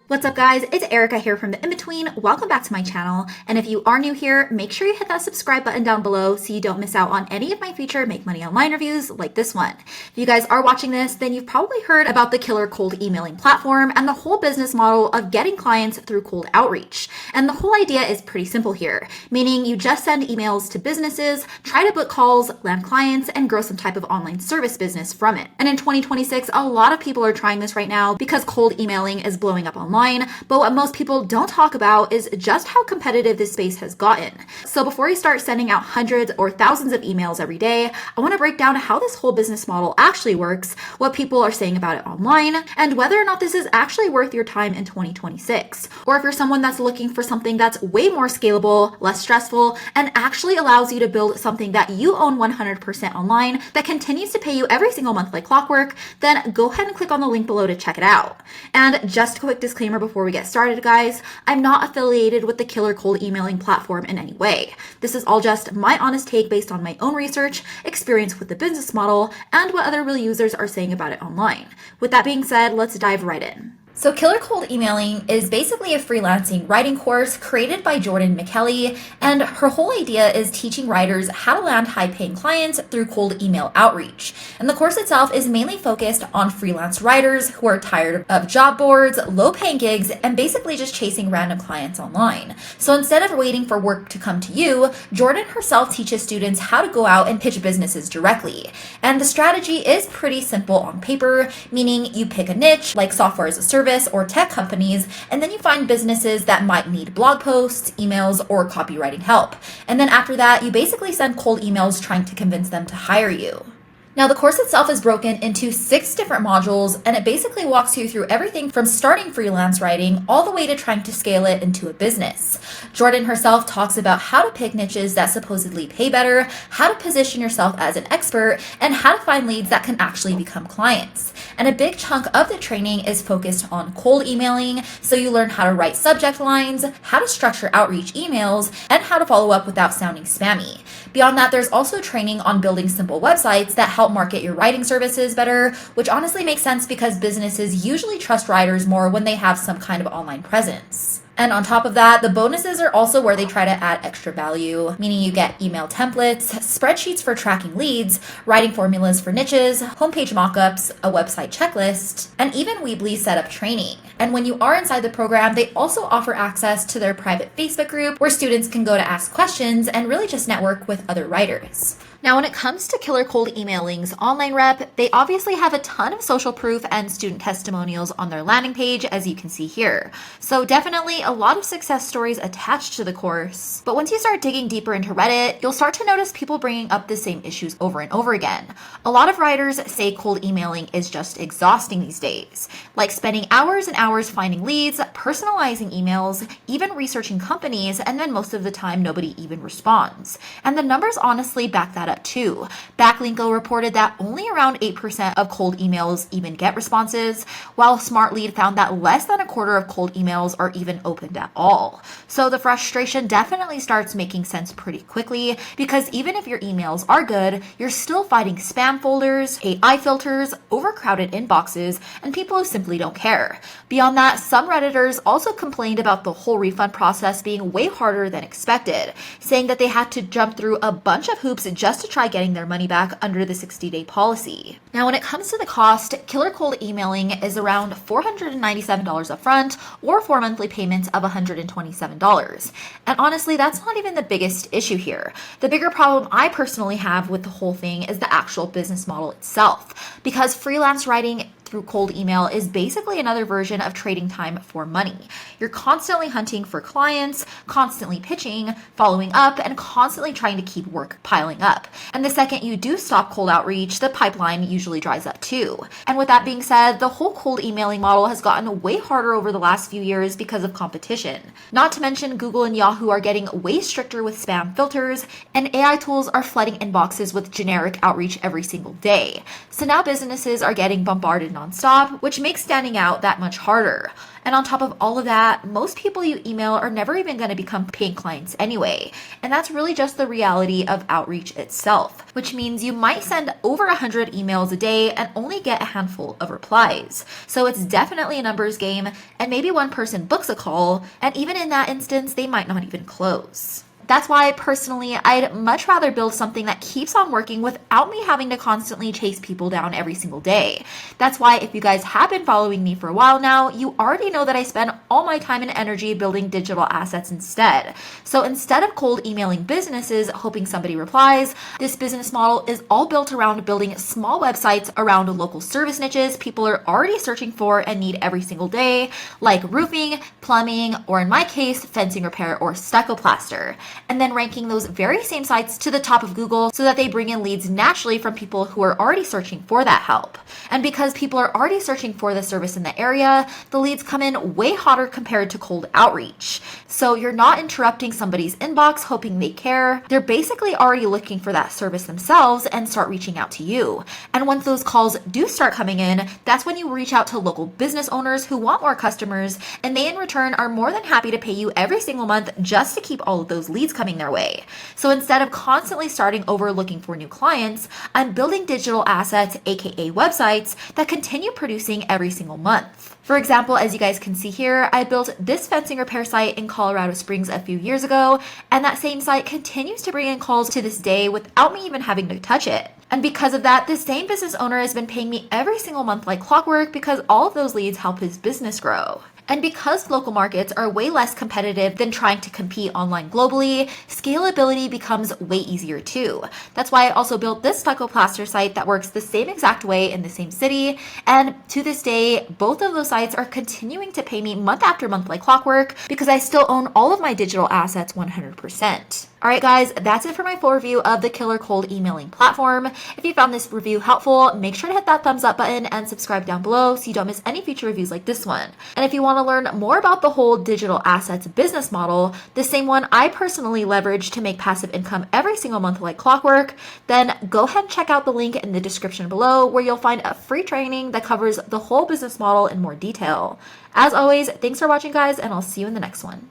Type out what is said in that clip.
What's up, guys? It's Erica here from The In-Between. Welcome back to my channel. And if you are new here, make sure you hit that subscribe button down below so you don't miss out on any of my future Make Money Online reviews like this one. If you guys are watching this, then you've probably heard about the killer cold emailing platform and the whole business model of getting clients through cold outreach. And the whole idea is pretty simple here, meaning you just send emails to businesses, try to book calls, land clients, and grow some type of online service business from it. And in 2026, a lot of people are trying this right now because cold emailing is blowing up online. But what most people don't talk about is just how competitive this space has gotten. So before you start sending out hundreds or thousands of emails every day, I want to break down how this whole business model actually works, what people are saying about it online, and whether or not this is actually worth your time in 2026. Or if you're someone that's looking for something that's way more scalable, less stressful, and actually allows you to build something that you own 100% online that continues to pay you every single month like clockwork, then go ahead and click on the link below to check it out. And just a quick disclaimer before we get started, guys, I'm not affiliated with the killer cold emailing platform in any way. This is all just my honest take based on my own research, experience with the business model, and what other real users are saying about it online. With that being said, let's dive right in. So Killer Cold Emailing is basically a freelancing writing course created by Jordan McKelly, and her whole idea is teaching writers how to land high-paying clients through cold email outreach. And the course itself is mainly focused on freelance writers who are tired of job boards, low-paying gigs, and basically just chasing random clients online. So instead of waiting for work to come to you, Jordan herself teaches students how to go out and pitch businesses directly. And the strategy is pretty simple on paper, meaning you pick a niche like software as a service or tech companies, and then you find businesses that might need blog posts, emails, or copywriting help. And then after that, you basically send cold emails trying to convince them to hire you. Now, the course itself is broken into 6 different modules, and it basically walks you through everything from starting freelance writing all the way to trying to scale it into a business. Jordan herself talks about how to pick niches that supposedly pay better, how to position yourself as an expert, and how to find leads that can actually become clients. And a big chunk of the training is focused on cold emailing, so you learn how to write subject lines, how to structure outreach emails, and how to follow up without sounding spammy. Beyond that, there's also training on building simple websites that help market your writing services better, which honestly makes sense because businesses usually trust writers more when they have some kind of online presence. And on top of that, the bonuses are also where they try to add extra value, meaning you get email templates, spreadsheets for tracking leads, writing formulas for niches, homepage mockups, a website checklist, and even Weebly setup training. And when you are inside the program, they also offer access to their private Facebook group where students can go to ask questions and really just network with other writers. Now, when it comes to Killer Cold Emailing's online rep, they obviously have a ton of social proof and student testimonials on their landing page, as you can see here. So definitely a lot of success stories attached to the course. But once you start digging deeper into Reddit, you'll start to notice people bringing up the same issues over and over again. A lot of writers say cold emailing is just exhausting these days, like spending hours and hours finding leads, personalizing emails, even researching companies, and then most of the time nobody even responds. And the numbers honestly back that up too. Backlinko reported that only around 8% of cold emails even get responses, while SmartLead found that less than a quarter of cold emails are even opened at all. So the frustration definitely starts making sense pretty quickly, because even if your emails are good, you're still fighting spam folders, AI filters, overcrowded inboxes, and people who simply don't care. Beyond that, some Redditors also complained about the whole refund process being way harder than expected, saying that they had to jump through a bunch of hoops just to try getting their money back under the 60-day policy. Now, when it comes to the cost, Killer Cold Emailing is around $497 upfront or 4 monthly payments of $127. And honestly, that's not even the biggest issue here. The bigger problem I personally have with the whole thing is the actual business model itself, because freelance writing through cold email is basically another version of trading time for money. You're constantly hunting for clients, constantly pitching, following up, and constantly trying to keep work piling up. And the second you do stop cold outreach, the pipeline usually dries up too. And with that being said, the whole cold emailing model has gotten way harder over the last few years because of competition. Not to mention Google and Yahoo are getting way stricter with spam filters, and AI tools are flooding inboxes with generic outreach every single day. So now businesses are getting bombarded nonstop, which makes standing out that much harder. And on top of all of that, most people you email are never even going to become paying clients anyway. And that's really just the reality of outreach itself, which means you might send over 100 emails a day and only get a handful of replies. So it's definitely a numbers game, and maybe one person books a call, and even in that instance, they might not even close. That's why personally, I'd much rather build something that keeps on working without me having to constantly chase people down every single day. That's why if you guys have been following me for a while now, you already know that I spend all my time and energy building digital assets instead. So instead of cold emailing businesses hoping somebody replies, this business model is all built around building small websites around local service niches people are already searching for and need every single day, like roofing, plumbing, or in my case, fencing repair or stucco plaster. And then ranking those very same sites to the top of Google so that they bring in leads naturally from people who are already searching for that help. And because people are already searching for the service in the area, the leads come in way hotter compared to cold outreach. So you're not interrupting somebody's inbox hoping they care. They're basically already looking for that service themselves and start reaching out to you. And once those calls do start coming in, that's when you reach out to local business owners who want more customers, and they in return are more than happy to pay you every single month just to keep all of those leads coming their way. So instead of constantly starting over looking for new clients, I'm building digital assets, aka websites, that continue producing every single month. For example, as you guys can see here, I built this fencing repair site in Colorado Springs a few years ago, and that same site continues to bring in calls to this day without me even having to touch it. And because of that, the same business owner has been paying me every single month like clockwork because all of those leads help his business grow. And because local markets are way less competitive than trying to compete online globally, scalability becomes way easier too. That's why I also built this stucco plaster site that works the same exact way in the same city. And to this day, both of those sites are continuing to pay me month after month like clockwork because I still own all of my digital assets 100%. All right, guys, that's it for my full review of the killer cold emailing platform. If you found this review helpful, make sure to hit that thumbs up button and subscribe down below so you don't miss any future reviews like this one. And if you want to learn more about the whole digital assets business model, the same one I personally leverage to make passive income every single month like clockwork, then go ahead and check out the link in the description below where you'll find a free training that covers the whole business model in more detail. As always, thanks for watching, guys, and I'll see you in the next one.